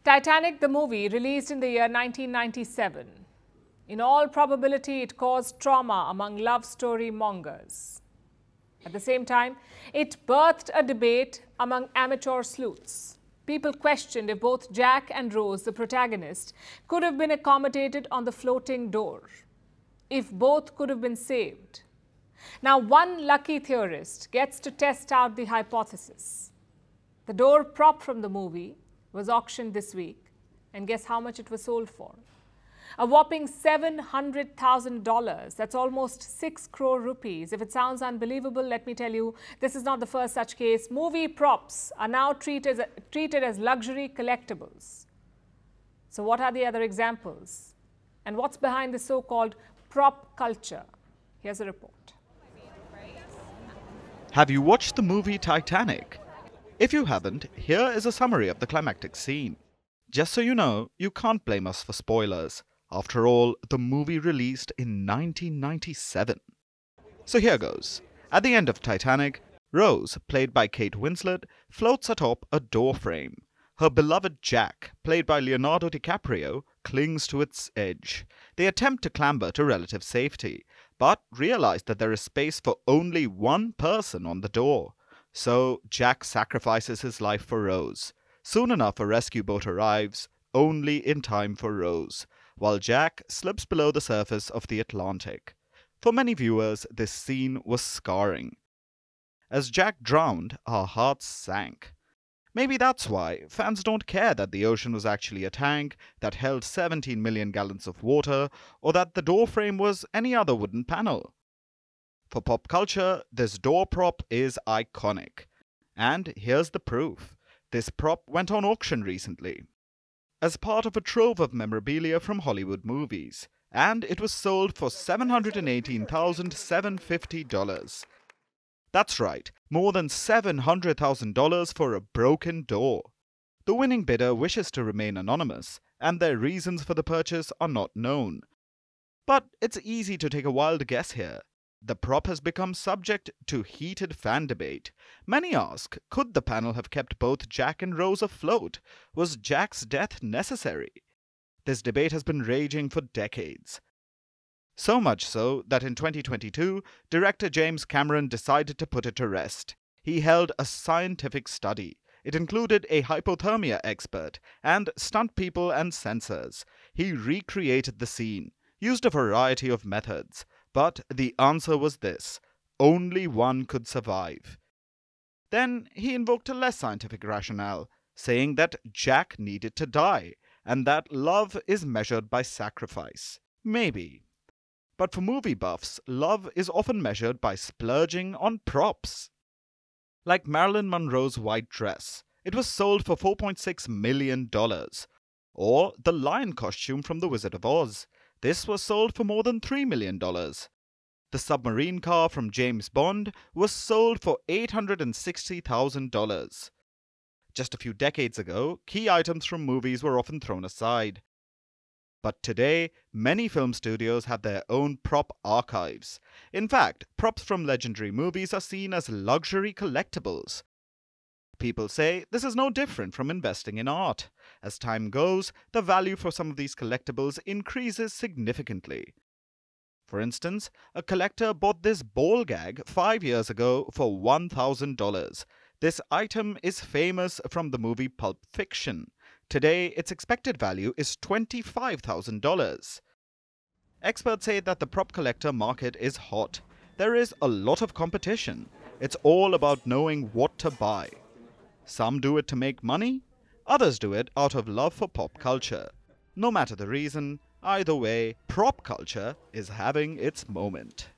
Titanic, the movie, released in the year 1997. In all probability, it caused trauma among love story mongers. At the same time, it birthed a debate among amateur sleuths. People questioned if both Jack and Rose, the protagonist, could have been accommodated on the floating door, if both could have been saved. Now, one lucky theorist gets to test out the hypothesis. The door prop from the movie was auctioned this week, and guess how much it was sold for? A whopping $700,000. That's almost 6 crore rupees. If it sounds unbelievable, let me tell you, this is not the first such case. Movie props are now treated as luxury collectibles. So what are the other examples? And what's behind the so-called prop culture? Here's a report. Have you watched the movie Titanic? If you haven't, here is a summary of the climactic scene. Just so you know, you can't blame us for spoilers. After all, the movie released in 1997. So here goes. At the end of Titanic, Rose, played by Kate Winslet, floats atop a door frame. Her beloved Jack, played by Leonardo DiCaprio, clings to its edge. They attempt to clamber to relative safety, but realize that there is space for only one person on the door. So Jack sacrifices his life for Rose. Soon enough, a rescue boat arrives, only in time for Rose, while Jack slips below the surface of the Atlantic. For many viewers, this scene was scarring. As Jack drowned, our hearts sank. Maybe that's why fans don't care that the ocean was actually a tank that held 17 million gallons of water, or that the doorframe was any other wooden panel. For pop culture, this door prop is iconic. And here's the proof. This prop went on auction recently as part of a trove of memorabilia from Hollywood movies, and it was sold for $718,750. That's right, more than $700,000 for a broken door. The winning bidder wishes to remain anonymous, and their reasons for the purchase are not known. But it's easy to take a wild guess here. The prop has become subject to heated fan debate. Many ask, could the panel have kept both Jack and Rose afloat? Was Jack's death necessary? This debate has been raging for decades. So much so that in 2022, director James Cameron decided to put it to rest. He held a scientific study. It included a hypothermia expert and stunt people and censors. He recreated the scene, used a variety of methods. But the answer was this: only one could survive. Then he invoked a less scientific rationale, saying that Jack needed to die, and that love is measured by sacrifice. Maybe. But for movie buffs, love is often measured by splurging on props. Like Marilyn Monroe's white dress, it was sold for $4.6 million. Or the lion costume from The Wizard of Oz. This was sold for more than $3 million. The submarine car from James Bond was sold for $860,000. Just a few decades ago, key items from movies were often thrown aside. But today, many film studios have their own prop archives. In fact, props from legendary movies are seen as luxury collectibles. People say this is no different from investing in art. As time goes, the value for some of these collectibles increases significantly. For instance, a collector bought this ball gag 5 years ago for $1,000. This item is famous from the movie Pulp Fiction. Today, its expected value is $25,000. Experts say that the prop collector market is hot. There is a lot of competition. It's all about knowing what to buy. Some do it to make money, others do it out of love for pop culture. No matter the reason, either way, prop culture is having its moment.